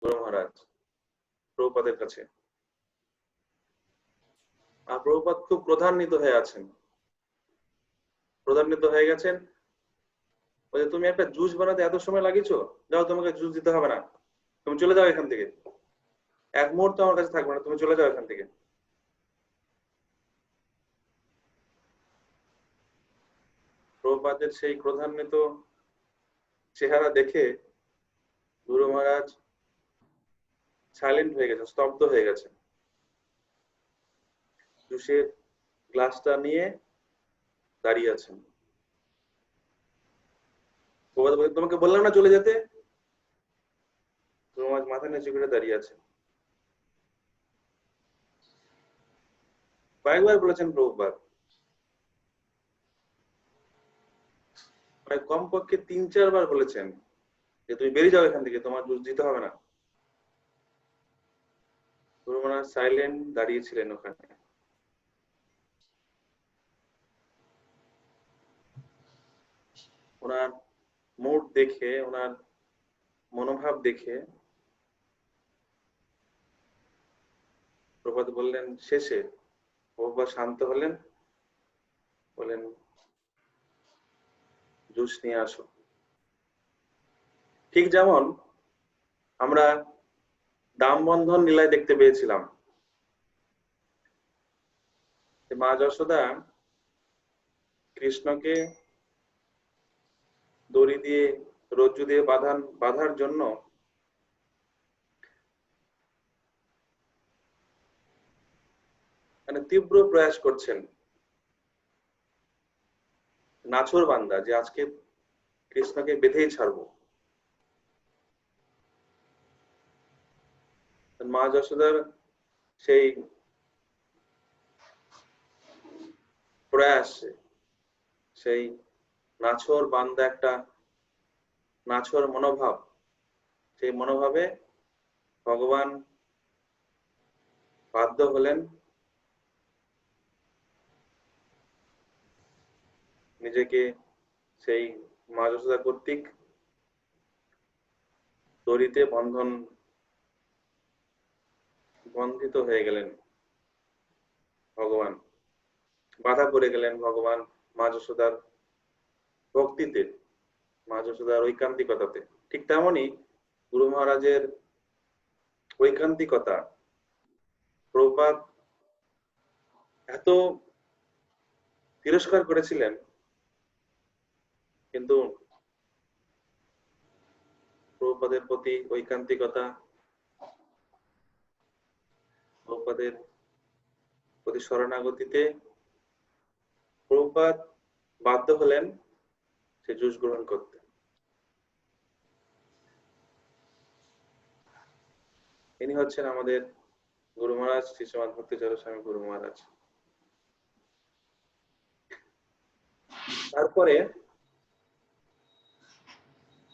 গুরু মহারাজ প্রভুপাদের কাছে। আর প্রভুপাদ খুব ক্রোধান্বিত হয়ে আছেন, ক্রোধান্বিত হয়ে গেছেন। বলে, তুমি একটা জুস বানাতে এত সময় লাগিয়েছো, যাও, তোমাকে জুস দিতে হবে না, তুমি চলে যাও এখান থেকে, এক মুহূর্ত আমার কাছে থাকবে না, তুমি চলে যাও এখান থেকে। প্রভুপাদের সেই ক্রোধান্বিত চেহারা দেখে গুরু মহারাজ সাইলেন্ট হয়ে গেছেন, স্তব্ধ হয়ে গেছেন। জুসের গ্লাসটা নিয়ে দাঁড়িয়ে আছেন। প্রভুপাদ বলেন, তোমাকে বললাম না চলে যেতে। গুরু মহারাজ মাথা নিচু করে দাঁড়িয়ে আছেন। কয়েকবার বলেছেন প্রভুপাদ, প্রায় কমপক্ষে 3-4 বার বলেছেন যে তুমি বেরিয়ে যাও এখান থেকে, তোমার জুস দিতে হবে না। গুরু মহারাজ সাইলেন্ট দাঁড়িয়ে ছিলেন ওখানে। ওনার মুড দেখে, ওনার মনোভাব দেখে প্রভুপাদ বললেন, শেষে প্রভুপাদ শান্ত হলেন, বলেন জুস নিয়ে আসো। ঠিক যেমন আমরা দামবন্ধন লীলায় দেখতে পেয়েছিলাম, মা যশোদা কৃষ্ণকে দড়ি দিয়ে, রজ্জু দিয়ে বাঁধার জন্য মানে তীব্র প্রয়াস করছেন। নাছোড় বান্দা যে আজকে কৃষ্ণকে বেঁধেই ছাড়বো। মা যশোদার সেই প্রয়াস, সেই নাছোড় বান্দা একটা নাছোড় মনোভাব, সেই মনোভাবে ভগবান বাধ্য হলেন নিজেকে সেই মা যশোদা কর্তৃক দড়িতে বন্ধিত হয়ে গেলেন ভগবান, বাধা পড়ে গেলেন ভগবান মা যশোদার ভক্তিতে, মা যশোদার ঐকান্তিকতাতে। ঠিক তেমনই গুরু মহারাজের ঐকান্তিকতা প্রভুপাদ এত তিরস্কার করেছিলেন, কিন্তু প্রভুপাদের প্রতি ঐকান্তিকতা, প্রভুপাদের প্রতি শরণাগতিতে প্রভুপাদ বাধ্য হলেন সে জুস গ্রহণ করতে। ইনি হচ্ছেন আমাদের গুরু মহারাজ, শ্রী শ্রীমদ ভক্তিচরণ স্বামী গুরু মহারাজ। তারপরে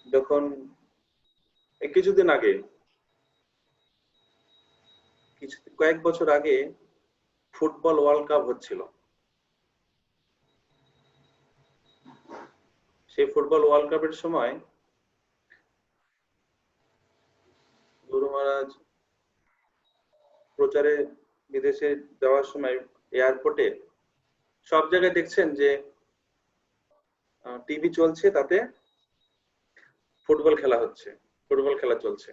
যখন কিছুদিন আগে, কয়েক বছর আগে ফুটবল ওয়ার্ল্ড কাপ হচ্ছিল, সেই ফুটবল ওয়ার্ল্ড কাপের সময় গুরু মহারাজ প্রচারে বিদেশে যাওয়ার সময় এয়ারপোর্টে সব জায়গায় দেখছেন যে টিভি চলছে, তাতে ফুটবল খেলা হচ্ছে, ফুটবল খেলা চলছে।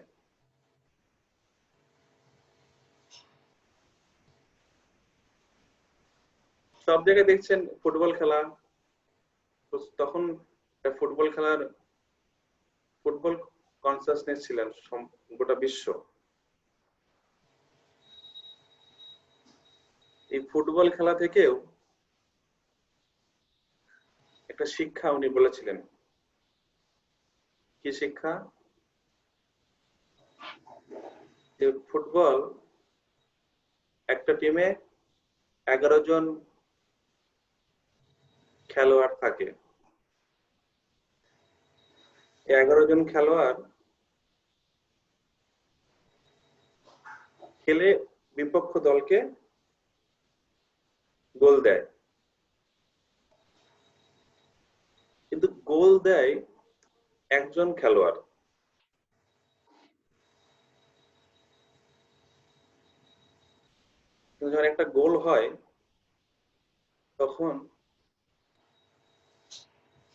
সব জায়গায় দেখছেন ফুটবল খেলা। তখন ফুটবল কনসাসনেস ছিলেন গোটা বিশ্ব। এই ফুটবল খেলা থেকেও একটা শিক্ষা উনি বলেছিলেন। কি শিক্ষা? যে ফুটবল একটা টিমে 11 জন খেলোয়াড় থাকে। 11 জন খেলোয়াড় খেলে বিপক্ষ দলকে গোল দেয়, কিন্তু গোল দেয় একজন খেলোয়াড়। যখন একটা গোল হয় তখন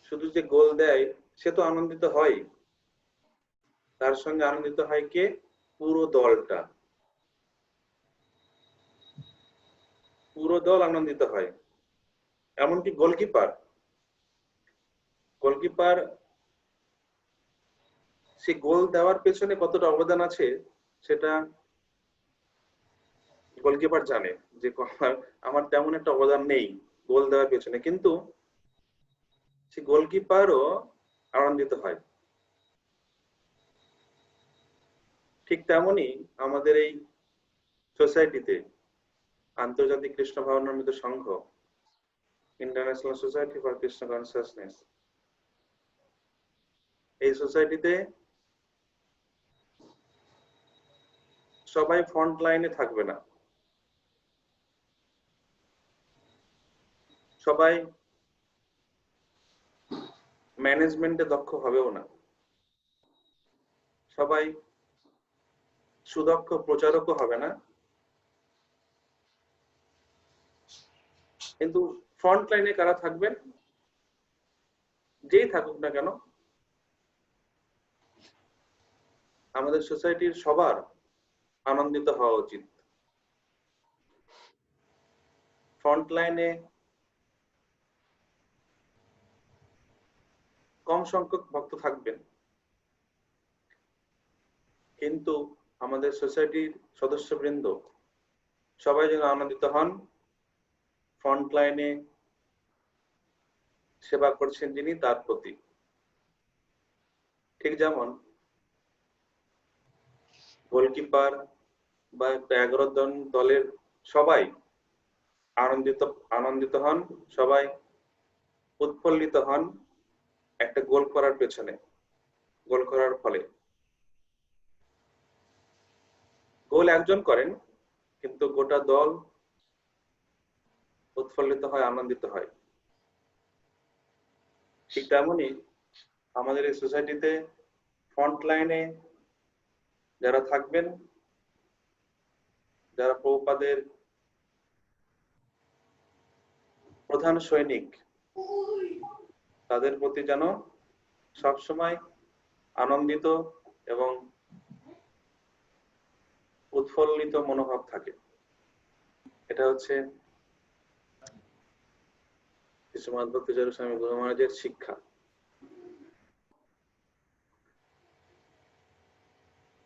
শুধু যে গোল দেয় সে তো আনন্দিত হয়, তার সঙ্গে আনন্দিত হয় কে? পুরো দলটা, পুরো দল আনন্দিত হয়। এমনকি গোলকিপার, গোলকিপার সে গোল দেওয়ার পেছনে কতটা অবদান আছে সেটা গোলকিপার জানে, যে আমার তেমন একটা অবদান নেই গোল দেওয়ার পেছনে, কিন্তু সে গোলকিপারও আনন্দিত হয়। ঠিক তেমনি আমাদের এই সোসাইটিতে, আন্তর্জাতিক কৃষ্ণ ভাবনামৃত সংঘ, international society for Krishna consciousness, এই সোসাইটিতে সবাই ফ্রন্ট লাইনে থাকবে না, সবাই ম্যানেজমেন্টে দক্ষ হবেও না, সবাই সুদক্ষ প্রচারকও হবে না, কিন্তু ফ্রন্ট লাইনে কারা থাকবেন? যেই থাকুক না কেন, আমাদের সোসাইটির সবার আনন্দিত হওয়া উচিত। ফ্রন্ট লাইনে কম সংখ্যক ভক্ত থাকবেন, কিন্তু আমাদের সোসাইটির সদস্যবৃন্দ সবাই যেন আনন্দিত হন, ফ্রন্ট লাইনে সেবা করছেন যিনি তার প্রতি। ঠিক যেমন গোলকিপার বা 11 জন দলের সবাই আনন্দিত হন, সবাই উৎফুল্লিত হন একটা গোল করার পেছনে, গোল করার ফলে। গোল একজন করেন কিন্তু গোটা দল উৎফুল্লিত হয়, আনন্দিত হয়। ঠিক তেমনি আমাদের এই সোসাইটিতে ফ্রন্ট লাইনে যারা থাকবেন, যারা প্রভুপাদের প্রধান সৈনিক, তাদের প্রতি যেন সবসময় আনন্দিত এবং উৎফুল্লিত মনোভাব থাকে। এটা হচ্ছে শ্রীমদ ভক্তিস্বরূপ স্বামী গুরু মহারাজের শিক্ষা।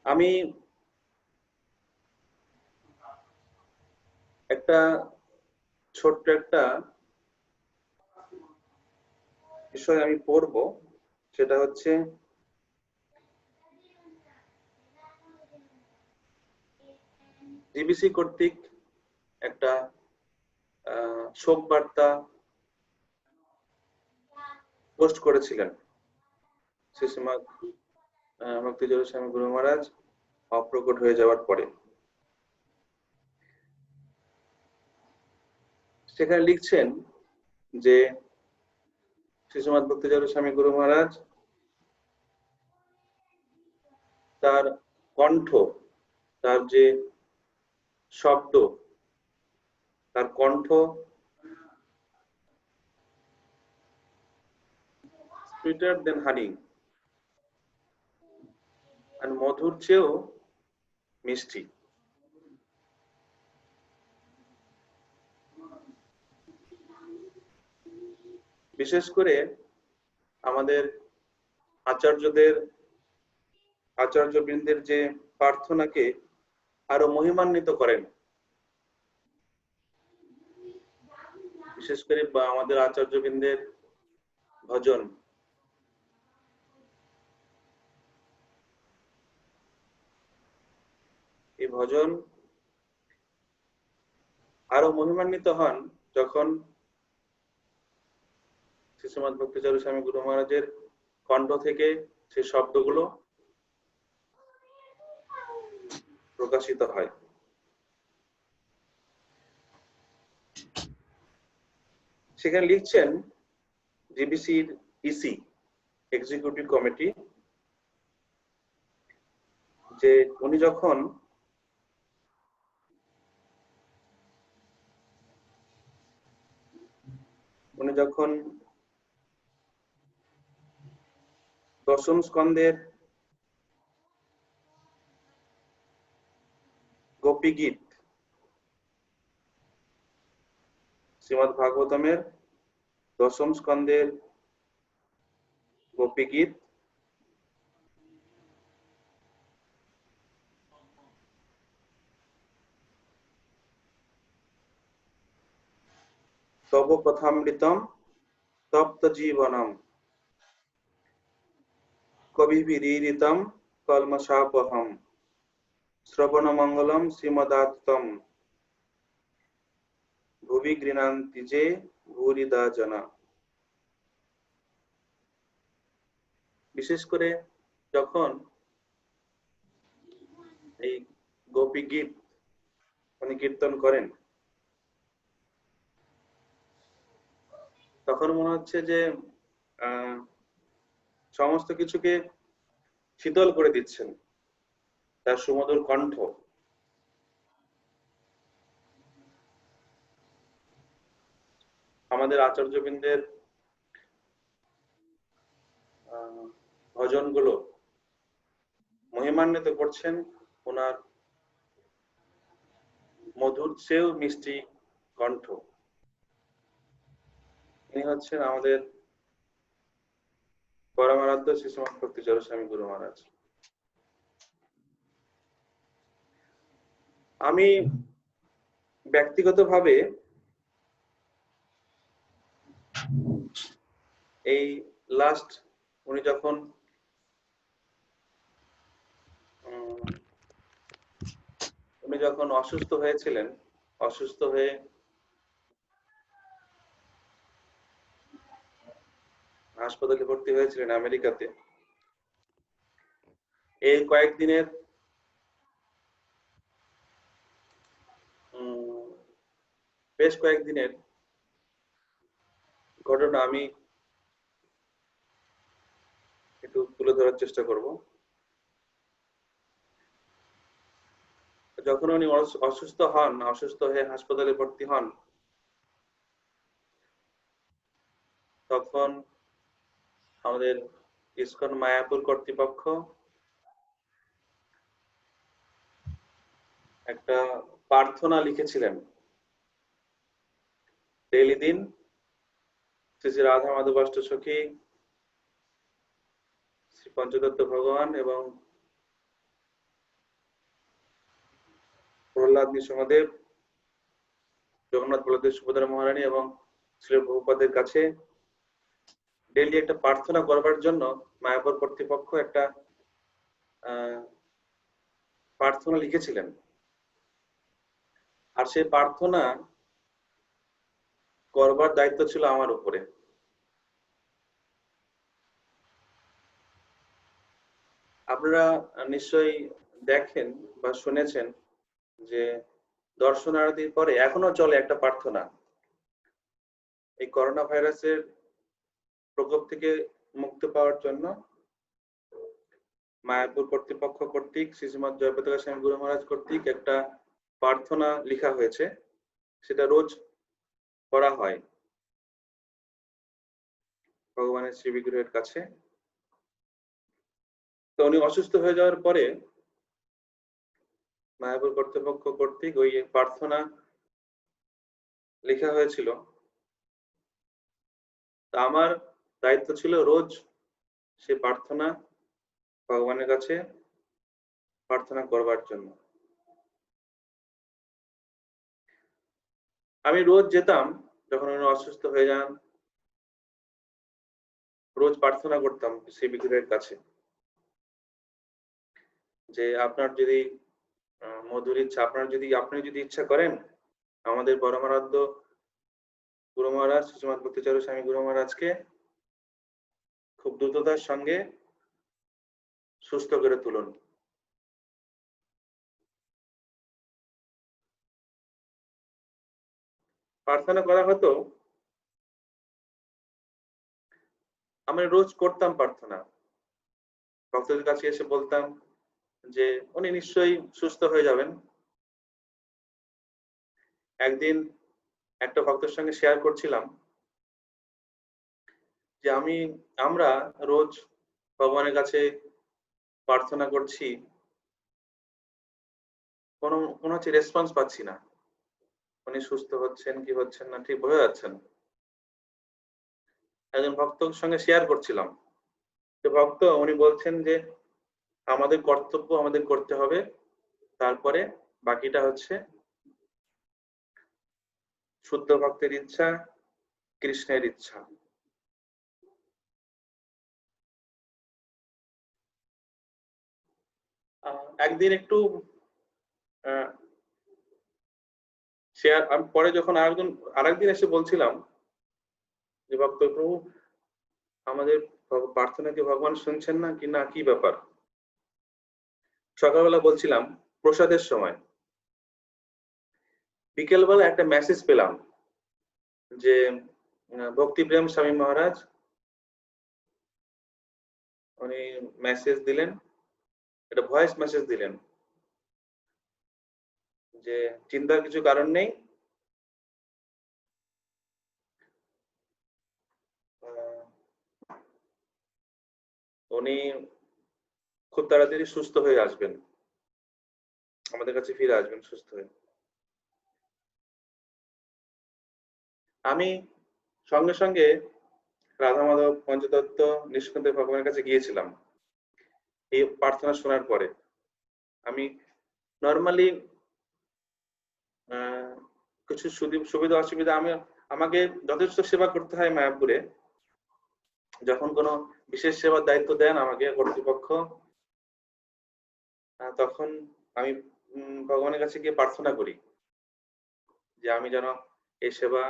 আমি একটা ছোট্ট একটা বিষয় আমি পড়বো, সেটা হচ্ছে জিবিসি কর্তৃক একটা শোক বার্তা পোস্ট করেছিলেন শ্রীমদ ভক্তিস্বরূপ স্বামী গুরু মহারাজ অপ্রকট হয়ে যাওয়ার পরে। সেখানে লিখছেন যে শ্রীমদ ভক্তিস্বরূপ স্বামী গুরু মহারাজ তার কণ্ঠ, তার যে শব্দ, তার কণ্ঠ সুইটার দেন হানি, আর মধুর চেয়েও মিষ্টি। বিশেষ করে আমাদের আচার্যবৃন্দের যে প্রার্থনাকে আরো মহিমান্বিত করেন, বিশেষ করে আমাদের আচার্যবৃন্দের ভজন, এই ভজন আরো মহিমান্বিত হন যখন শ্রীমদ ভক্তিস্বরূপ স্বামী গুরু মহারাজের কণ্ঠ থেকে সেই শব্দগুলো প্রকাশিত হয়। সেখানে লিখছেন জিবিসির ইসি এক্সিকিউটিভ কমিটি যে উনি যখন উনি যখন দশম স্কন্ধের গোপী গীত, শ্রীমদ্ ভাগবতমের দশম স্কন্ধের গোপী গীত তব কথামৃতম তপ্ত জীবনম কবিভিরীরিতম কলমশাপহম শ্রবণ মঙ্গলম শ্রীমদাত্তম ভুবি গৃণান্তি যে ভূরিদা জনা। বিশেষ করে যখন এই গোপী গীত উনি কীর্তন করেন, তখন মনে হচ্ছে যে সমস্ত কিছুকে শীতল করে দিচ্ছেন তার সুমধুর কণ্ঠ। আমাদের আচার্যবৃন্দের ভজনগুলো মহিমান্বিত করছেন ওনার মধুর চেয়েও মিষ্টি কণ্ঠ। ইনি হচ্ছেন আমাদের পরমারাধ্য শ্রী শ্রীমৎ ভক্তিচরণ স্বামী গুরু মহারাজ। আমি ব্যক্তিগতভাবে এই লাস্ট উনি যখন অসুস্থ হয়েছিলেন, অসুস্থ হয়ে হাসপাতালে ভর্তি হয়েছিলেন আমেরিকাতে, এই কয়েকদিনের বেশ কয়েকদিনের ঘটনা আমি একটু তুলে ধরার চেষ্টা করব। যখন উনি অসুস্থ হয়ে হাসপাতালে ভর্তি হন, তখন আমাদের ইসকন মায়াপুর কর্তৃপক্ষ একটা প্রার্থনা লিখেছিলেন। ডেইলি দিন শ্রী শ্রী রাধা মাধব অষ্টসখী, শ্রী পঞ্চতত্ত্ব ভগবান এবং প্রহ্লাদ নৃসিংহদেব, জগন্নাথ বলদেব সুভদ্রা মহারানী এবং শ্রী প্রভুপাদের কাছে ডেইলি একটা প্রার্থনা করবার জন্য মায়াপুর কর্তৃপক্ষ একটা প্রার্থনা লিখেছিলেন। আর সেই প্রার্থনা করবার দায়িত্ব ছিল আমার উপরে। আপনারা নিশ্চয়ই দেখেন বা শুনেছেন যে দর্শন আরতির পরে এখনো চলে একটা প্রার্থনা, এই করোনা ভাইরাসের প্রকোপ থেকে মুক্তি পাওয়ার জন্য মায়াপুর কর্তৃপক্ষ কর্তৃক শ্রী শ্রীমৎ জয়প্রকাশ স্বামী গুরু মহারাজ কর্তৃক একটা প্রার্থনা লেখা হয়েছে, সেটা রোজ করা হয় ভগবানের শ্রী বিগ্রহের কাছে। তো উনি অসুস্থ হয়ে যাওয়ার পরে মায়াপুর কর্তৃপক্ষ কর্তৃক ওই প্রার্থনা লেখা হয়েছিল। তা আমার দায়িত্ব ছিল রোজ সে প্রার্থনা ভগবানের কাছে প্রার্থনা করবার জন্য। আমি রোজ যেতাম, যখন উনি অসুস্থ হয়ে যান, রোজ প্রার্থনা করতাম সেই বিগ্রহের কাছে যে আপনার যদি মধুর ইচ্ছা, আপনি যদি ইচ্ছা করেন আমাদের পরমারাধ্য গুরু মহারাজ শ্রীমৎ ভক্তিচরণ স্বামী গুরু মহারাজকে খুব দ্রুততার সঙ্গে সুস্থ করে তুলুন। প্রার্থনা করা হতো, আমি রোজ করতাম প্রার্থনা, ভক্তদের কাছে এসে বলতাম যে উনি নিশ্চয়ই সুস্থ হয়ে যাবেন। একদিন একটা ভক্তের সঙ্গে শেয়ার করছিলাম যে আমরা রোজ ভগবানের কাছে প্রার্থনা করছি, কোনো হচ্ছে রেসপন্স পাচ্ছি না। উনি সুস্থ হচ্ছেন কি হচ্ছেন না ঠিক বোঝা যাচ্ছে না। একজন ভক্তর সঙ্গে শেয়ার করছিলাম, যে ভক্ত উনি বলছেন যে আমাদের কর্তব্য আমাদের করতে হবে, তারপরে বাকিটা হচ্ছে শুদ্ধ ভক্তের ইচ্ছা, কৃষ্ণের ইচ্ছা। একদিন একটু শেয়ার, আমি পরে যখন আরেকদিন এসে বলছিলাম যে ভক্ত প্রভু আমাদের প্রার্থনা কি ভগবান শুনছেন না কি না, কি ব্যাপার। সকালবেলা বলছিলাম প্রসাদের সময়, বিকেলবেলা একটা মেসেজ পেলাম যে ভক্তিপ্রেম স্বামী মহারাজ উনি মেসেজ দিলেন, এটা ভয়েস মেসেজ দিলেন যে চিন্তার কিছু কারণ নেই, উনি খুব তাড়াতাড়ি সুস্থ হয়ে আসবেন, আমাদের কাছে ফিরে আসবেন সুস্থ হয়ে। আমি সঙ্গে সঙ্গে রাধা মাধব পঞ্চতত্ত্ব নিষ্কান্ত ভগবানের কাছে গিয়েছিলাম। এই প্রার্থনা শোনার পরে আমি নর্মালি কিছু সুবিধা অসুবিধা, আমাকে যথেষ্ট সেবা করতে হয় মায়াপুরে। যখন কোনো বিশেষ সেবার দায়িত্ব দেন আমাকে কর্তৃপক্ষ, তখন আমি ভগবানের কাছে গিয়ে প্রার্থনা করি যে আমি যেন এই সেবা,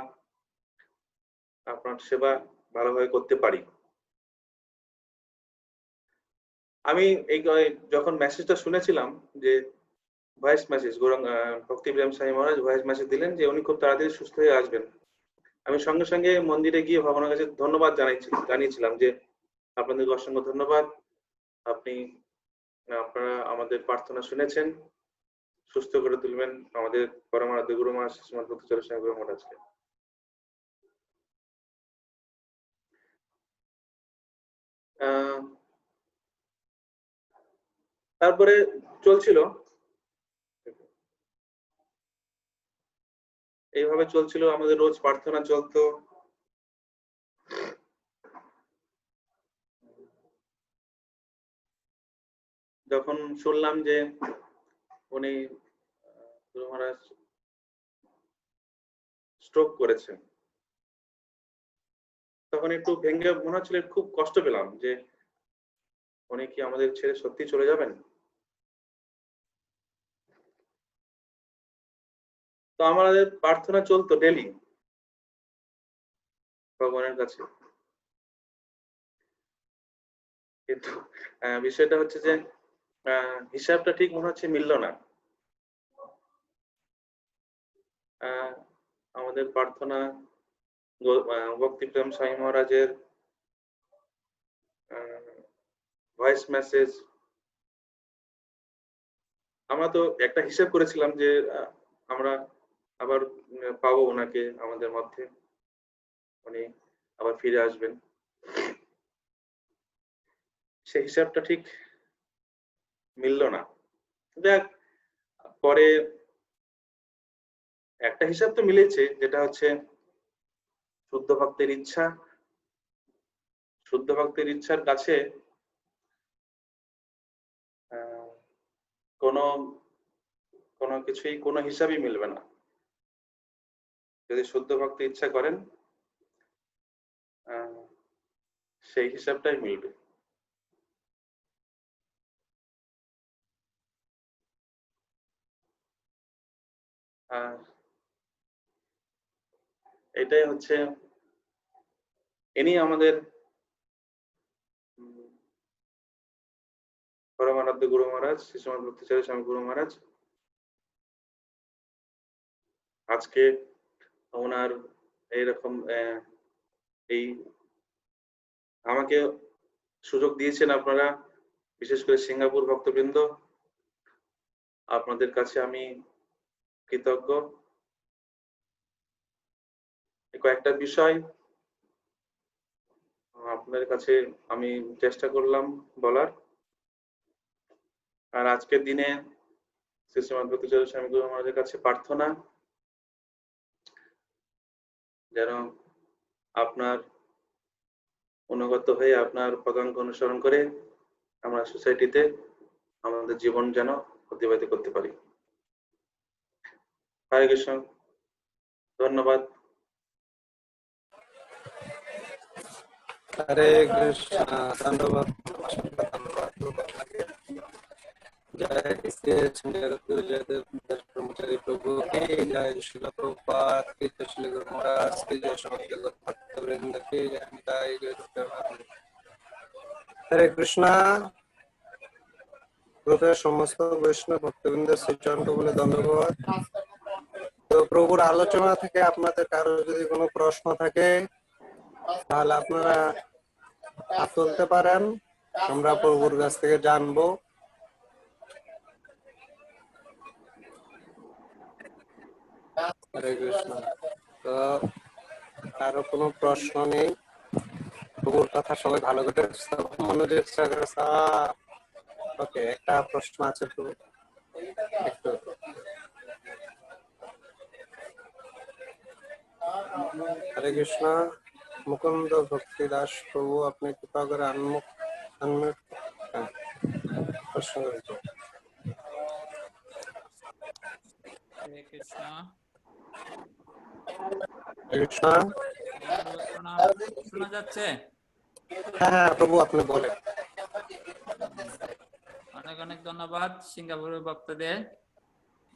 আপনার সেবা ভালোভাবে করতে পারি। আমি এই যখন মেসেজটা শুনেছিলাম যে ভয়েস মেসেজ, ভক্তিপ্রেম স্বামী মহারাজ ভয়েস মেসেজ দিলেন যে উনি খুব তাড়াতাড়ি সুস্থ হয়ে আসবেন, আমি সঙ্গে সঙ্গে মন্দিরে গিয়ে ভগবানের কাছে ধন্যবাদ জানিয়েছিলাম যে আপনাদের অসংখ্য ধন্যবাদ, আপনারা আমাদের প্রার্থনা শুনেছেন, সুস্থ করে তুলবেন আমাদের পরমারাধ্য গুরু মহারাজ শ্রীমৎ ভক্তিচরণ স্বামী গুরু মহারাজকে। তারপরে চলছিল, এইভাবে চলছিল, আমাদের রোজ প্রার্থনা চলতো। যখন শুনলাম যে উনি গুরু মহারাজ স্ট্রোক করেছেন, তখন একটু ভেঙে মনে হচ্ছিল, খুব কষ্ট পেলাম যে উনি কি আমাদের ছেড়ে সত্যি চলে যাবেন। তো আমাদের প্রার্থনা চলতো ডেলি ভগবানের কাছে, কিন্তু বিষয়টা হচ্ছে যে হিসাবটা ঠিক মনে হচ্ছে মিলল না। আমাদের প্রার্থনা ভক্তিপ্রেম স্বামী মহারাজের ভয়েস মেসেজ, আমরা তো একটা হিসাব করেছিলাম যে আমরা আবার পাবো ওনাকে আমাদের মধ্যে, উনি আবার ফিরে আসবেন, সেই হিসাবটা ঠিক মিলল না। দেখ, পরে একটা হিসাব তো মিলেছে, যেটা হচ্ছে শুদ্ধ ভক্তের ইচ্ছা, শুদ্ধ ভক্তের ইচ্ছার কাছে কোনো কোনো কিছুই, কোনো হিসাবই মিলবে না। যদি শুদ্ধ ভক্ত ইচ্ছা করেন সেই হিসাবটাই মিলবে। এটাই হচ্ছে, ইনি আমাদের পরমারাধ্য গুরু মহারাজ শ্রীমৎ ভক্তিচরণ স্বামী গুরু মহারাজ। আজকে ওনার এইরকম এই আমাকে সুযোগ দিয়েছেন আপনারা, বিশেষ করে সিঙ্গাপুর ভক্তবৃন্দ, আপনাদের কাছে আমি কৃতজ্ঞ। কয়েকটা বিষয় আপনাদের কাছে আমি চেষ্টা করলাম বলার। আর আজকের দিনে শ্রী শ্রীমৎ ভক্তিচরণ স্বামী গুরু মহারাজের কাছে প্রার্থনা যেন আপনার অনুগত হয়ে আপনার পদাঙ্ক অনুসরণ করে আমরা সোসাইটিতে আমাদের জীবন যেন অতিবাহিত করতে পারি। হরে কৃষ্ণ, ধন্যবাদ। হরে কৃষ্ণ, ধন্যবাদ। जय श्री जगतगुरु जगत ब्रह्मचारी प्रभु की जय, श्रील प्रभुपाद की जय, श्री गुरु महाराज की जय, श्री जगत भक्तवृंद की जय, निताई गौर प्रेमानंद। हरे कृष्णा। প্রভুর সমস্ত বৈষ্ণব ভক্তবৃন্দের শ্রীচরণ বলে ধন্যবাদ। তো প্রভুর আলোচনা থেকে আপনাদের কারো যদি কোনো প্রশ্ন থাকে তাহলে আপনারা হাত তুলতে পারেন, আমরা প্রভুর কাছ থেকে জানবো। হরে কৃষ্ণ। তো কারো কোনো প্রশ্ন নেই, প্রভুর কথা সবাই ভালো করে মনোযোগ সহকারে। ওকে, একটা প্রশ্ন আছে প্রভু, একটু। হরে কৃষ্ণ। মুকুন্দ ভক্তি দাস প্রভু, আপনি কৃপা করে আনমিউট প্রশ্ন করেছেন। হরে কৃষ্ণ। হরে কৃষ্ণ। শোনা যাচ্ছে? হ্যাঁ প্রভু, আপনি বলেন। অনেক অনেক ধন্যবাদ সিঙ্গাপুরের বক্তাদের।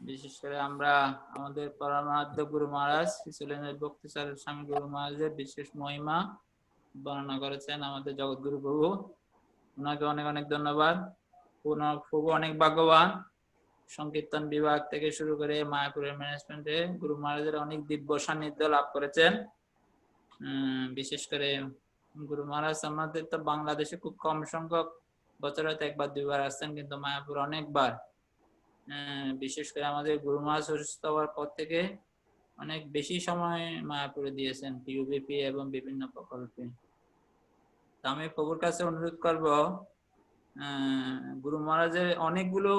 বিশেষ করে আমরা আমাদের পরমারাধ্য গুরু মহারাজ ভক্তিচরণ স্বামী গুরু মহারাজের বিশেষ মহিমা বর্ণনা করেছেন আমাদের জগৎগুরু প্রভু। ওনাকে অনেক অনেক ধন্যবাদ। প্রভু অনেক ভাগ্যবান। সংকীর্তন বিভাগ থেকে শুরু করে মায়াপুরের ম্যানেজমেন্টে গুরু মহারাজের অনেক দিব্য সান্নিধ্য লাভ করেছেন। বিশেষ করে গুরু মহারাজ আমাদের তো বাংলাদেশে খুব কম সংখ্যক, বছরে হয়তো একবার দুইবার আসছেন, কিন্তু মায়াপুর অনেকবার। বিশেষ করে আমাদের গুরু মহারাজ অসুস্থ হওয়ার পর থেকে অনেক বেশি সময় মায়াপুরে দিয়েছেন পিউবিপি এবং বিভিন্ন প্রকল্পে। আমি প্রভুর কাছে অনুরোধ করব, গুরু মহারাজের অনেকগুলো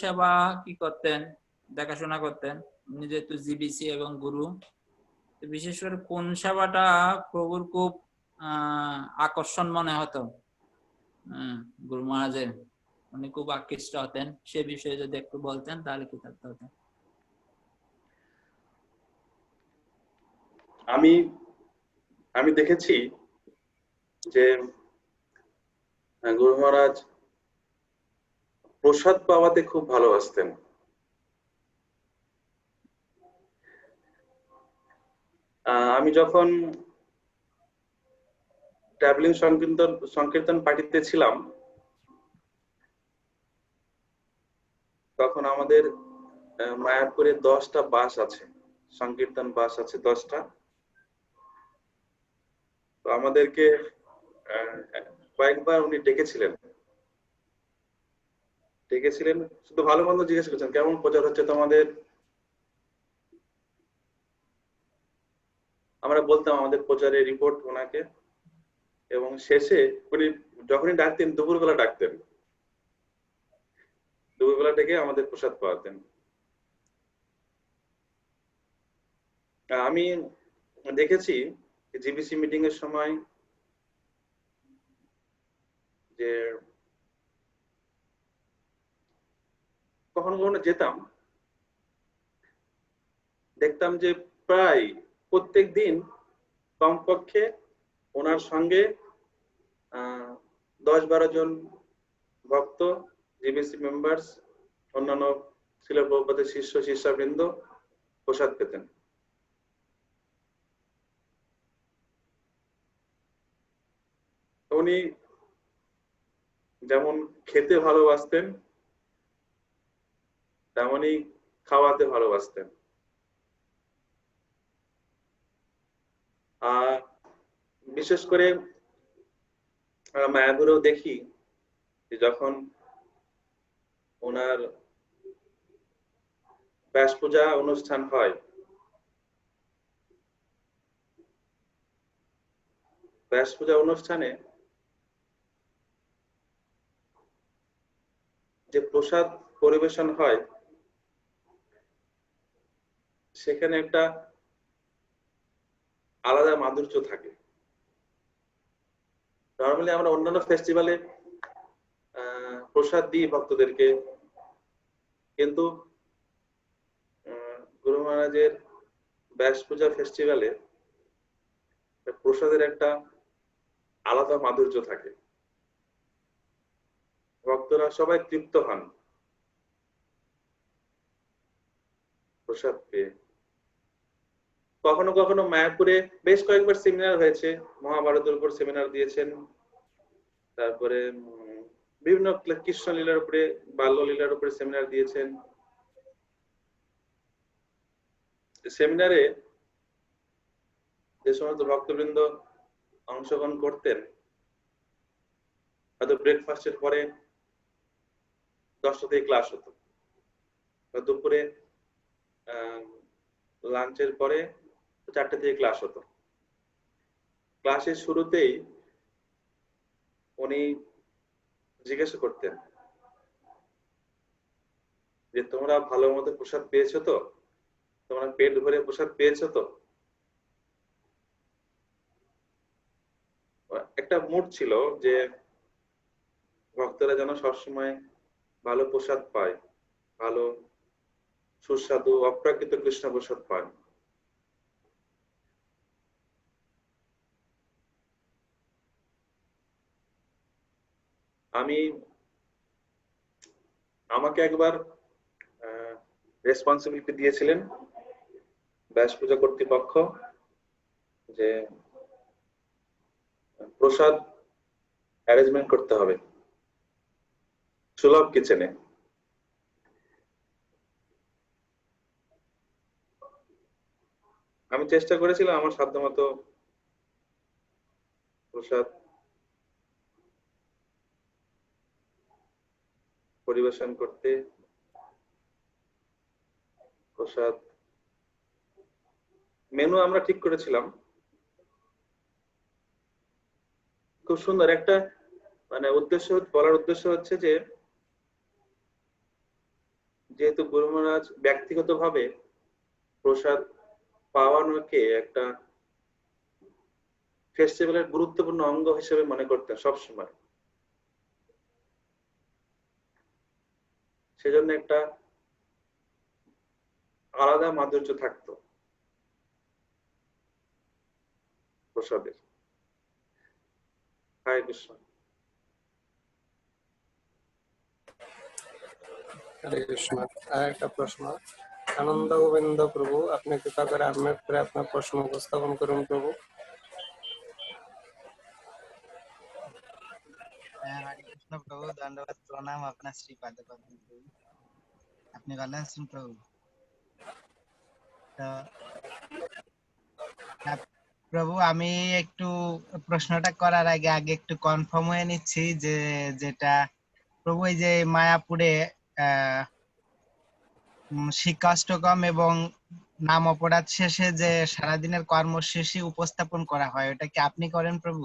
সেবা কি করতেন, দেখাশোনা করতেন উনি যেহেতু জিবিসি এবং গুরু। বিশেষ করে কোন সেবাটা প্রভুর খুব আকর্ষণ মনে হতো গুরু মহারাজের, উনি খুব আকৃষ্ট হতেন, সে বিষয়ে যদি একটু বলতেন তাহলে কি থাকতে হতেন। আমি দেখেছি যে গুরু মহারাজ প্রসাদ পাওয়াতে খুব ভালোবাসতেন। আমি যখন ট্রাভেলিং সংকীর্তন পার্টিতে ছিলাম তখন আমাদের মায়াপুরে 10টা বাস আছে, সংকীর্তন বাস আছে 10টা। তো আমাদেরকে কয়েকবার উনি ডেকেছিলেন, শুধু ভালো মন্দ জিজ্ঞেস করছেন, কেমন প্রচার হচ্ছে তোমাদের। আমরা বলতাম আমাদের প্রচারের রিপোর্ট ওনাকে, এবং শেষে উনি যখনই ডাকতেন দুপুরবেলা ডাকতেন, দুপুরবেলা ডেকে আমাদের প্রসাদ পাওয়াতেন। আমি দেখেছি জিবিসি মিটিং এর সময় যে কখনো কখনো যেতাম, দেখতাম যে প্রায় প্রত্যেক দিন কমপক্ষে ওনার সঙ্গে 10-12 জন ভক্ত, জিবিসি মেম্বার্স, অন্যান্য শিল প্রভুপাদের শিষ্য শিষ্যবৃন্দ প্রসাদ পেতেন। উনি যেমন খেতে ভালোবাসতেন তেমনই খাওয়াতে ভালোবাসতেন। বিশেষ করে মায়াপুরেও দেখি যে যখন ওনার ব্যাস পূজা অনুষ্ঠান হয় ব্যাস পূজা অনুষ্ঠানে যে প্রসাদ পরিবেশন হয় সেখানে একটা আলাদা মাধুর্য থাকে। নর্মালি আমরা অন্যান্য ফেস্টিভ্যালে প্রসাদ দিই ভক্তদেরকে, কিন্তু গুরু মহারাজের ব্যাস পূজা ফেস্টিভ্যালে প্রসাদের একটা আলাদা মাধুর্য থাকে, ভক্তরা সবাই তৃপ্ত হন প্রসাদ পেয়ে। কখনো কখনো মায়াপুরে বেশ কয়েকবার সেমিনার হয়েছে, মহাভারতের উপর সেমিনার দিয়েছেন, তারপরে বিভিন্ন কৃষ্ণ লীলার উপরে, বাল্য লীলার উপরে সেমিনার দিয়েছেন। সেমিনারে যে সমস্ত ভক্তবৃন্দ অংশগ্রহণ করতেন, হয়তো ব্রেকফাস্টের পরে 10টা থেকে ক্লাস হতো, দুপুরে লাঞ্চের পরে 4টে থেকে ক্লাস হতো। ক্লাসের শুরুতেই উনি জিজ্ঞাসা করতেন যে তোমরা ভালো মতো প্রসাদ পেয়েছো তো, তোমরা পেট ভরে প্রসাদ পেয়েছো তো। একটা মুড ছিল যে ভক্তরা যেন সবসময় ভালো প্রসাদ পায়, ভালো সুস্বাদু অপ্রাকৃত কৃষ্ণ প্রসাদ পায়। আমাকে একবার রেসপন্সিবিলিটি দিয়েছিলেন ব্যাস পূজা কর্তৃপক্ষ যে প্রসাদ অ্যারেঞ্জমেন্ট করতে হবে সুলভ কিচেনে। আমি চেষ্টা করেছিলাম আমার সাধ্যমতো প্রসাদ পরিবেশন করতে। প্রসাদ মেনু আমরা ঠিক করেছিলাম, খুব সুন্দর একটা মানে বলার উদ্দেশ্য হচ্ছে যে যেহেতু গুরু মহারাজ ব্যক্তিগতভাবে প্রসাদ পাওয়ানোকে একটা ফেস্টিভ্যালের গুরুত্বপূর্ণ অঙ্গ হিসেবে মনে করতেন সবসময়, সেজন্য একটা আলাদা মাধুর্য থাকতো প্রসাদের। হরে কৃষ্ণ। হরে কৃষ্ণ। আর একটা প্রশ্ন, আনন্দ গোবিন্দ প্রভু, আপনি কৃপা করে আনমিউট করে আপনার প্রশ্ন উপস্থাপন করুন প্রভু। হরে কৃষ্ণ প্রভু, দণ্ডবাদ প্রণাম আপনার শ্রীপাদ পদ্মে প্রভু। আপনি ভালো আছেন প্রভু? তো প্রভু, আমি একটু প্রশ্নটা করার আগে একটু কনফার্ম হয়ে নিচ্ছি যে যেটা প্রভু এই যে মায়াপুরে শিক্ষাষ্টকম এবং নাম অপরাধ শেষে যে সারাদিনের কর্মশেষে উপস্থাপন করা হয়, ওটা কি আপনি করেন প্রভু?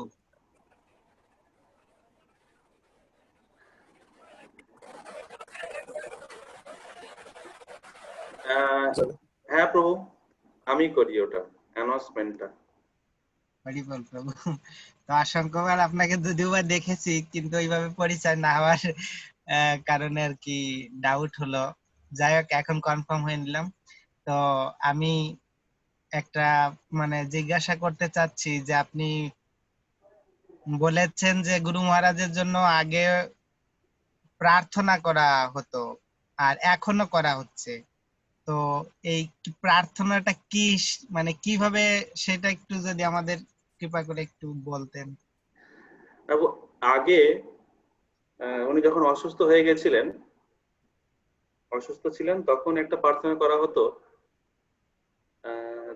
হ্যাঁ প্রভু, আমি করি ওটা, অ্যানাউন্সমেন্টটা। হরিবল প্রভু। তো অসংখ্যবার আপনাকে যদিওবা দেখেছি, কিন্তু ওইভাবে পরিচয় না হওয়ার কারণে আর কি ডাউট হলো। যাই হোক, এখন কনফার্ম হয়ে নিলাম। তো আমি একটা মানে জিজ্ঞাসা করতে চাচ্ছি যে আপনি বলেছেন যে গুরু মহারাজের জন্য আগে প্রার্থনা করা হতো আর এখনো করা হচ্ছে। তো এই প্রার্থনাটা কি, মানে কিভাবে, সেটা একটু যদি আমাদের কৃপা করে একটু বলতেন। আগে উনি যখন অসুস্থ ছিলেন তখন একটা প্রার্থনা করা হতো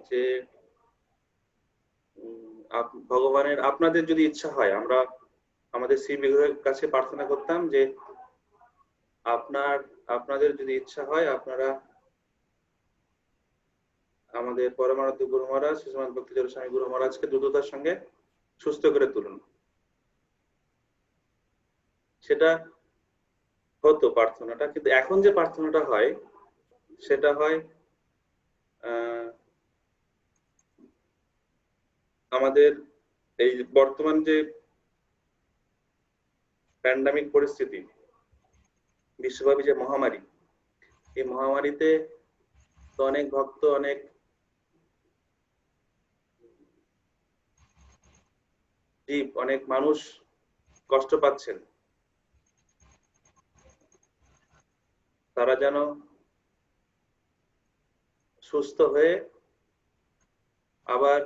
যে ভগবানের আপনাদের যদি ইচ্ছা হয়, আমরা আমাদের শ্রী বিগ্রহের কাছে প্রার্থনা করতাম যে আপনাদের যদি ইচ্ছা হয় আপনারা আমাদের পরমারাধ্য গুরু মহারাজ শ্রীমৎ ভক্তিচরণ স্বামী গুরু মহারাজকে দ্রুততার সঙ্গে সুস্থ করে তুলুন। সেটা হতো প্রার্থনাটা, কিন্তু এখন যে প্রার্থনাটা হয় সেটা হয় আমাদের এই বর্তমান যে প্যান্ডামিক পরিস্থিতি, বিশ্বব্যাপী যে মহামারী, এই মহামারীতে তো অনেক ভক্ত, অনেক জীব, অনেক মানুষ কষ্ট পাচ্ছেন। তারা যেন সুস্থ হয়ে আবার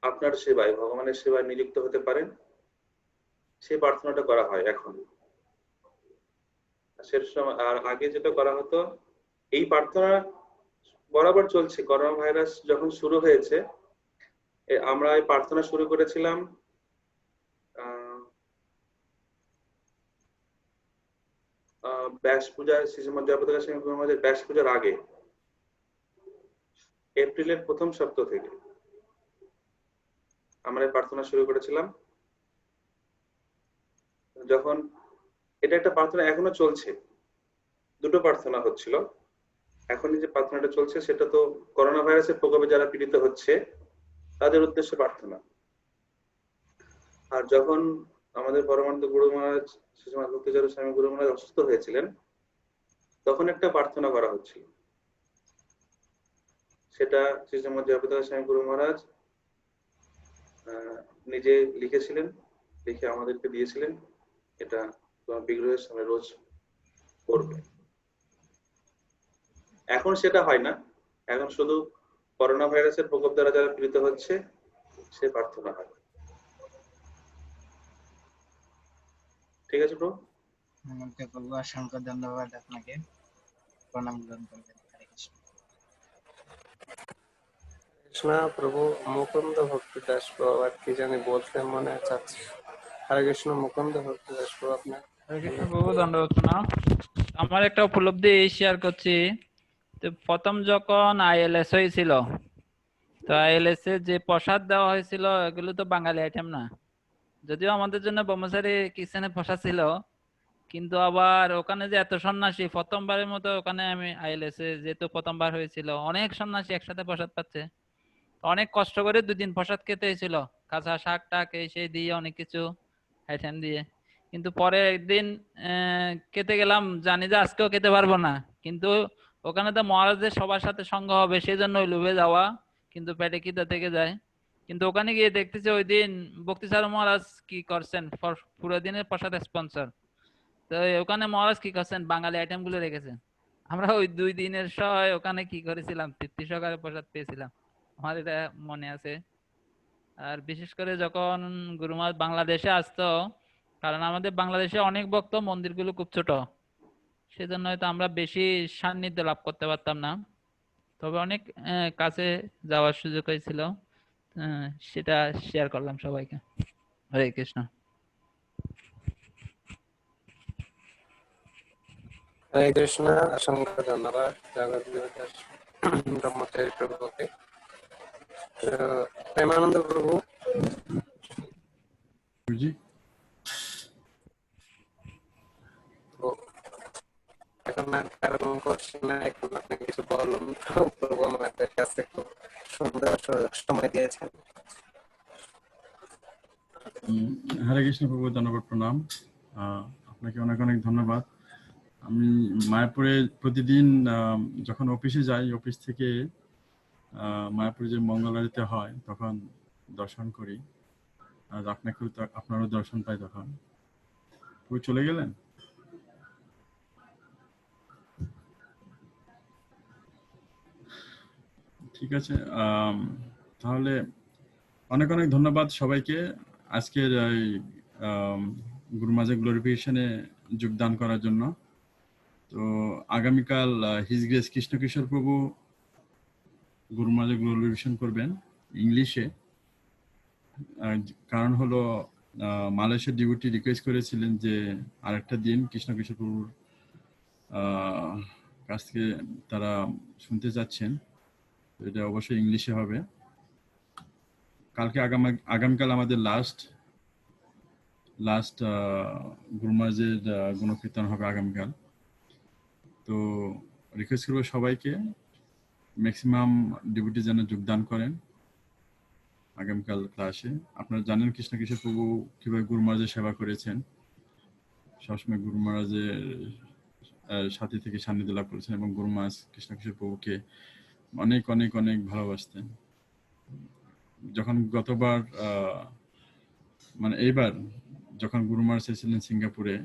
আপনার সেবায়, ভগবানের সেবায় নিযুক্ত হতে পারেন, সেই প্রার্থনাটা করা হয় এখন। আর আগে যেটা করা হতো, এই প্রার্থনা বরাবর চলছে। করোনা ভাইরাস যখন শুরু হয়েছে, আমরা এই প্রার্থনা শুরু করেছিলাম ব্যাস পূজা, শ্রীশ্রীমদ জয়প্রকাশ স্বামী গুরু মহারাজের ব্যাস পূজার আগে, এপ্রিলের প্রথম সপ্তাহ থেকে আমরা এই প্রার্থনা শুরু করেছিলাম। যখন এটা একটা প্রার্থনা এখনো চলছে, দুটো প্রার্থনা হচ্ছিল। এখন যে প্রার্থনাটা চলছে সেটা তো করোনা ভাইরাসের প্রকোপে যারা পীড়িত হচ্ছে তাদের উদ্দেশ্যে প্রার্থনা। আর যখন আমাদের পরমানন্দ গুরু মহারাজ শ্রীশ্রীমদ ভক্তিচারু স্বামী গুরু মহারাজ অসুস্থ হয়েছিলেন, তখন একটা প্রার্থনা করা হচ্ছিল। সেটা শ্রীশ্রীমদ জয়প্রকাশ স্বামী গুরু মহারাজ নিজে লিখেছিলেন, লিখে আমাদেরকে দিয়েছিলেন, এটা তোমার বিগ্রহের সামনে রোজ পড়বে। এখন সেটা হয় না, এখন শুধু করোনা ভাইরাসের প্রকোপ দ্বারা যারা পীড়িত হচ্ছে সে প্রার্থনা হয়। ঠিক আছে প্রভু? প্রভু অসংখ্য ধন্যবাদ আপনাকে, প্রণাম গ্রহণ করবেন। হরে কৃষ্ণ। কৃষ্ণ প্রভু মুকুন্দ ভক্তি দাস প্রভু আবার কি জানি বলতে মনে চাচ্ছে। হরে কৃষ্ণ মুকুন্দ ভক্তি দাস প্রভু আপনার। হরে কৃষ্ণ প্রভু, দণ্ডবত প্রণাম। আমার একটা উপলব্ধি শেয়ার করছি। তো প্রথম যখন আইএলএস হয়েছিল, তো আইএলএস এ যে প্রসাদ দেওয়া হয়েছিল এগুলো তো বাঙালি আইটেম না, যদিও আমাদের জন্য ব্রহ্মচারী কিচেনে প্রসাদ ছিল, কিন্তু আবার ওখানে যে এত সন্ন্যাসী, প্রথমবারের মতো ওখানে আমি আইএলএস এ যেহেতু প্রথমবার হয়েছিল, অনেক সন্ন্যাসী একসাথে প্রসাদ পাচ্ছে। অনেক কষ্ট করে 2 দিন প্রসাদ খেতে হয়েছিল, কাঁচা শাক টাক এই সেই দিয়ে অনেক কিছু আইটেম দিয়ে। কিন্তু পরে একদিন খেতে গেলাম, জানি যে আজকেও খেতে পারবো না, কিন্তু ওখানে তো মহারাজদের সবার সাথে সঙ্গ হবে সেই জন্য ওই লোভে যাওয়া, কিন্তু পেটে খিদে থেকে যায়। কিন্তু ওখানে গিয়ে দেখতেছি ওই দিন ভক্তিচারু মহারাজ কি করছেন, পুরো দিনের প্রসাদ স্পন্সর। তো ওখানে মহারাজ কি করছেন, বাঙালি আইটেম গুলো রেখেছেন। আমরা ওই 2 দিনের সময় ওখানে কি করেছিলাম, তৃপ্তি সহকারে প্রসাদ পেয়েছিলাম, আমার এটা মনে আছে। আর বিশেষ করে যখন গুরু মহারাজ বাংলাদেশে আসতো, কারণ আমাদের বাংলাদেশে অনেক ভক্ত, মন্দিরগুলো খুব ছোট, সেজন্য হয়তো আমরা বেশি সান্নিধ্য লাভ করতে পারতাম না, তবে অনেক কাছে যাওয়ার সুযোগ হয়েছিল। সেটা শেয়ার করলাম সবাইকে। হরে কৃষ্ণ। হরে কৃষ্ণ, অসংখ্য ধন্যবাদ জগৎগুরু দাস ব্রহ্মচারী প্রভুকে। প্রেমানন্দ প্রভু জি, তো এখন আর কারণ করছি না, এখন আপনি কিছু বলুন প্রভু, আমাদের কাছে খুব সুন্দর সময় দিয়েছেন। হরে কৃষ্ণ প্রভু, দণ্ডবত প্রণাম। আপনাকে অনেক অনেক ধন্যবাদ। আমি মায়াপুরে প্রতিদিন যখন অফিসে যাই, অফিস থেকে মায়াপুরে যে মঙ্গল আরতি হয় তখন দর্শন করি, আর আপনাকেও আপনারও দর্শন পাই। তখন প্রভু চলে গেলেন। ঠিক আছে, তাহলে অনেক অনেক ধন্যবাদ সবাইকে আজকের এই গুরু মাঝে গ্লোরিফিকেশনে যোগদান করার জন্য। তো আগামীকাল হিজ গ্রেস কৃষ্ণ কিশোর প্রভু গুরু মাঝে গ্লোরিফিকেশন করবেন ইংলিশে। কারণ হলো মালয়েশিয়ার ডিভোটি রিকোয়েস্ট করেছিলেন যে আরেকটা দিন কৃষ্ণ কিশোর প্রভুর কাছ থেকে তারা শুনতে চাচ্ছেন, এটা অবশ্যই ইংলিশে হবে। কালকে আগামীকাল আমাদের লাস্ট গুরুমাজের গুণকীর্তন হবে আগামীকাল। তো রিকোয়েস্ট করবো সবাইকে ম্যাক্সিমাম ডিভোটি যেন যোগদান করেন আগামীকাল ক্লাসে। আপনারা জানেন কৃষ্ণ কিশোর প্রভু কিভাবে গুরু মহারাজের সেবা করেছেন, সবসময় গুরু মহারাজের সাথী থেকে সান্নিধ্য লাভ করেছেন এবং গুরু মহারাজ কৃষ্ণ কিশোর প্রভুকে অনেক অনেক অনেক ভালোবাসতেন। যখন গতবার মানে এইবার যখন গুরু মহারাজ এসেছিলেন সিঙ্গাপুরে,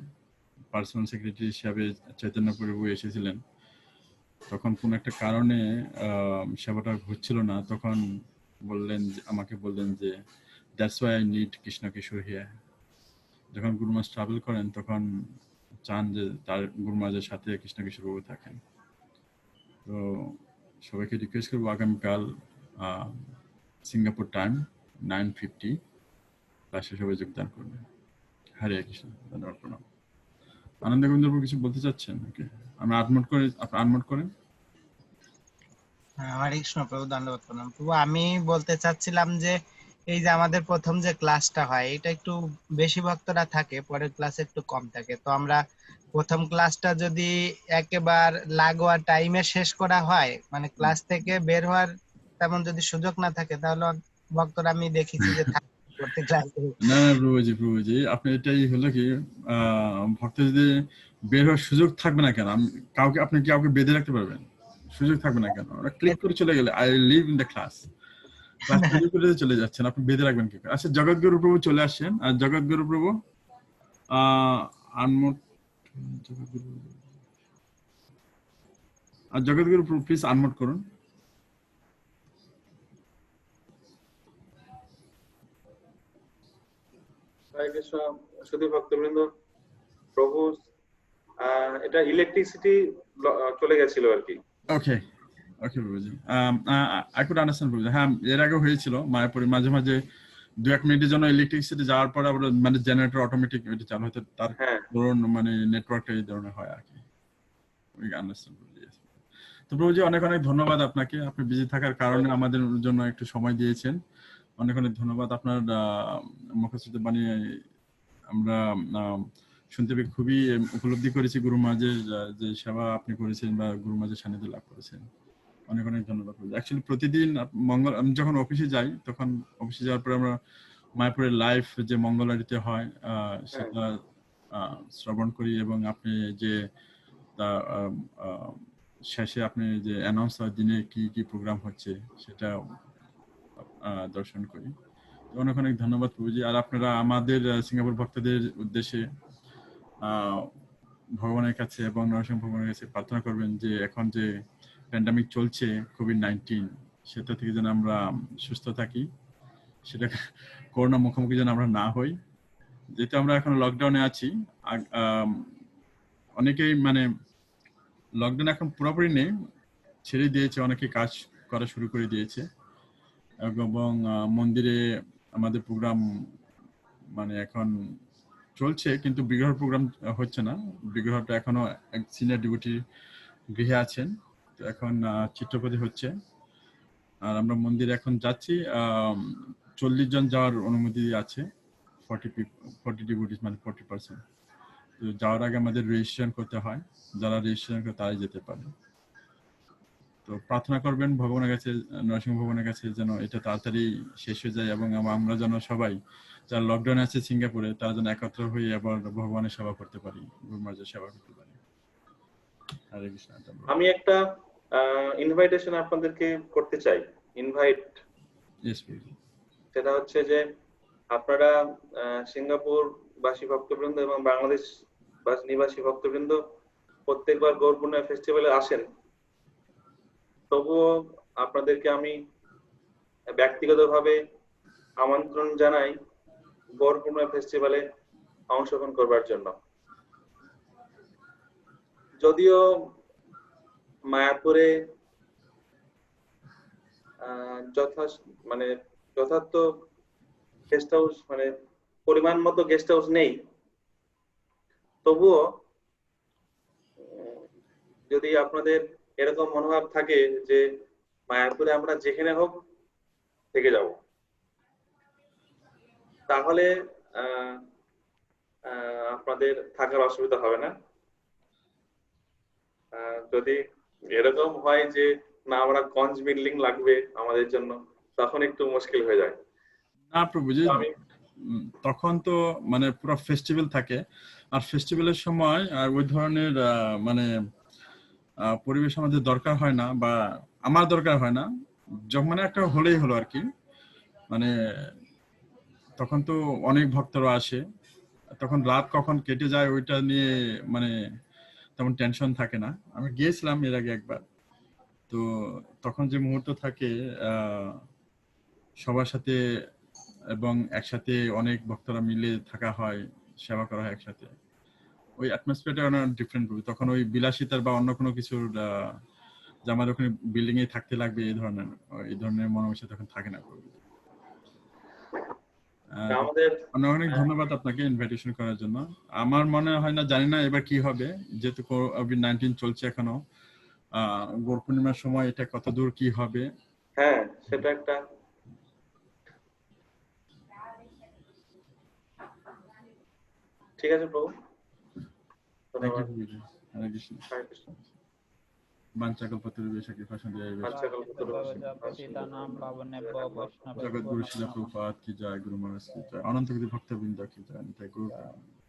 পার্সোনাল সেক্রেটারি হিসাবে চৈতন্য প্রভু এসেছিলেন, তখন কোন একটা কারণে সেবাটা হচ্ছিল না, তখন আমাকে বললেন যে that's why I need Krishna Kishore here. যখন গুরু মহারাজ ট্রাভেল করেন তখন চান যে তার গুরু মহারাজের সাথে কৃষ্ণ কিশোর প্রভু থাকেন। তো সবাইকে রিকোয়েস্ট করবো আগামীকাল সিঙ্গাপুর টাইম 9:50 ক্লাসে সবাই যোগদান করবেন। হরে কৃষ্ণ, ধন্যবাদ, প্রণাম। আনন্দ গোবিন্দপুর কিছু বলতে চাচ্ছেন? ওকে, আমরা আনমোড করেন। হরে কৃষ্ণ প্রভু, ধন্যবাদ প্রণাম প্রভু। আমি বলতে চাচ্ছিলাম যে এই যে আমাদের প্রথম যে ক্লাসটা হয় এটা একটু বেশি ভক্তরা থাকে, পরের ক্লাসে একটু কম থাকে। তো আমরা প্রথম ক্লাসটা যদি একেবারে লাগোয়া টাইমে শেষ করা হয়, মানে ক্লাস থেকে বের হওয়ার তেমন যদি সুযোগ না থাকে, তাহলে ভক্তরা আমি দেখেছি যে করতে ক্লাসে। না প্রভুজি আপনি এটাই হলো কি, ভক্ত যদি বের হওয়ার সুযোগ থাকবে না কেন, আপনি কি কাউকে বেঁধে রাখতে পারবেন? সুযোগ থাকবে না কেন? ওরা ক্লিক করে চলে গেলে I live in the class করে চলে যাচ্ছেন, আপনি বেঁধে রাখবেন কি? আচ্ছা, জগৎগুরু প্রভু চলে আসছেন। আর জগৎগুরু প্রভু জগৎগুরু প্রভু প্লিজ আনমোড করুন। হরে কৃষ্ণ সুধী ভক্তবৃন্দ, প্রভু এটা ইলেকট্রিসিটি চলে গেছিল আর কি। ওকে প্রভুজি, আই কুড আন্ডারস্ট্যান্ড প্রভুজি। হ্যাঁ, এর আগে হয়েছিল মায়াপুরে মাঝে মাঝে 2-1 মিনিটের জন্য ইলেকট্রিসিটি যাওয়ার পর আবার মানে জেনারেটর অটোমেটিক এটা চালু হতে, তার ধরুন মানে নেটওয়ার্কটা এই ধরনের হয় আর কি। উই আন্ডারস্ট্যান্ড প্রভুজি। তো প্রভুজি অনেক অনেক ধন্যবাদ আপনাকে, আপনি বিজি থাকার কারণে আমাদের জন্য একটু সময় দিয়েছেন। অনেক অনেক ধন্যবাদ। আপনার মুখস্থিত বাণী আমরা শুনতে পেয়ে খুবই উপলব্ধি করেছি গুরু মহারাজের যে সেবা আপনি করেছেন বা গুরু মহারাজের সান্নিধ্য লাভ করেছেন। অনেক অনেক ধন্যবাদ। অ্যাকচুয়ালি প্রতিদিন আমি যখন অফিসে যাই, তখন অফিসে যাওয়ার পরে আমরা মায়াপুরের লাইভ যে মঙ্গল আরতি হয় সেটা শ্রবণ করি, এবং আপনি যে শেষে আপনি যে অ্যানাউন্স হয় দিনে কি কি প্রোগ্রাম হচ্ছে সেটা দর্শন করি। অনেক অনেক ধন্যবাদ প্রভুজি। আর আপনারা আমাদের সিঙ্গাপুর ভক্তদের উদ্দেশ্যে ভগবানের কাছে এবং নরসিংহ ভগবানের কাছে প্রার্থনা করবেন যে এখন যে প্যান্ডামিক চলছে কোভিড-19, সেটা থেকে যেন আমরা সুস্থ থাকি, সেটা করোনা মুখোমুখি যেন আমরা না হই। যেহেতু আমরা এখন লকডাউনে আছি, অনেকেই মানে লকডাউন এখন পুরোপুরি নেই, ছেড়ে দিয়েছে, অনেকে কাজ করা শুরু করে দিয়েছে, এবং মন্দিরে আমাদের প্রোগ্রাম মানে এখন চলছে, কিন্তু বিগ্রহ প্রোগ্রাম হচ্ছে না। বিগ্রহটা এখনো এক সিনিয়র ডিভোটি গৃহে আছেন, তো এখন চিত্রপতি হচ্ছে। আর আমরা মন্দিরে এখন যাচ্ছি, 40 জন যাওয়ার অনুমতি আছে, 40 ডিভোটিস মানে 40%। তো যাওয়ার আগে আমাদের রেজিস্ট্রেশন করতে হয়, যারা রেজিস্ট্রেশন করে তারাই যেতে পারে। তো প্রার্থনা করবেন ভগবানের কাছে, নরসিংহ ভগবানের কাছে যেন এটা তাড়াতাড়ি শেষ হয়ে যায়, এবং আমরা যেন সবাই যারা লকডাউনে আছে সিঙ্গাপুরে তারা যেন একত্র হয়ে আবার ভগবানের সেবা করতে পারি, গুরু মহারাজের সেবা করতে পারি। হরে কৃষ্ণ। আমি একটা ইনভাইটেশন আপনাদেরকে করতে চাই, ইনভাইট। সেটা হচ্ছে যে আপনারা সিঙ্গাপুর বাসী ভক্তবৃন্দ এবং বাংলাদেশ নিবাসী ভক্তবৃন্দ প্রত্যেকবার গৌর পূর্ণিমা ফেস্টিভ্যালে আসেন, তবুও আপনাদেরকে আমি ব্যক্তিগতভাবে আমন্ত্রণ জানাই গৌর পূর্ণিমা ফেস্টিভ্যালে অংশগ্রহণ করবার জন্য। যদিও মায়াপুরে যথার্থ গেস্ট হাউস মানে পরিমাণ মতো গেস্ট হাউস নেই, তবুও যদি আপনাদের এরকম মনোভাব থাকে যে মায়াপুরে আমরা যেখানে হোক থেকে যাব, তাহলে আপনাদের থাকার অসুবিধা হবে না। যদি এরকম হয় যে না আমরা কনজ বিল্ডিং লাগবে আমাদের জন্য, তখন একটু মুশকিল হয়ে যায়। না প্রভু জি, তখন তো মানে পুরো ফেস্টিভ্যাল থাকে, আর ফেস্টিভ্যালের সময় আর ওই ধরনের মানে পরিবেশ আমাদের দরকার হয় না, বা আমার দরকার হয় না। যখন মানে একটা হলেই হলো আর কি, মানে তখন তো অনেক ভক্তরা আসে, তখন রাত কখন কেটে যায় ওইটা নিয়ে মানে তেমন টেনশন থাকে না। আমি গিয়েছিলাম এর আগে একবার, তো তখন যে মুহূর্ত থাকে সবার সাথে এবং একসাথে অনেক ভক্তরা মিলে থাকা হয়, সেবা করা হয় একসাথে, ওই অ্যাটমসফিয়ারটা অনেক ডিফারেন্ট। তখন ওই বিলাসিতার বা অন্য কোনো কিছুর যে আমার ওখানে বিল্ডিং এ থাকতে লাগবে এই ধরনের মনোভাব তখন থাকে না। আমাদের অনেক ধন্যবাদ আপনাকে ইনভাইটেশন করার জন্য। আমার মনে হয় না, জানি না এবার কি হবে, যেহেতু কোভিড-19 চলছে এখনো, গৌর পূর্ণিমার সময় এটা কত দূর কি হবে। হ্যাঁ, সেটা একটা ঠিক আছে প্রভু। থ্যাংক ইউ প্রভু। হরে কৃষ্ণ। হরে কৃষ্ণ। বাঞ্ছাকল্পতরুভ্যশ্চ পতিতানাং পাবনেভ্যো বৈষ্ণবেভ্যো জগৎগুরু শিলা প্রভুপাদ কি জয়, গুরু মহারাজ কি জয়, অনন্ত কোটি ভক্তবৃন্দ কি জয়, নিতাই গৌর প্রেমানন্দে।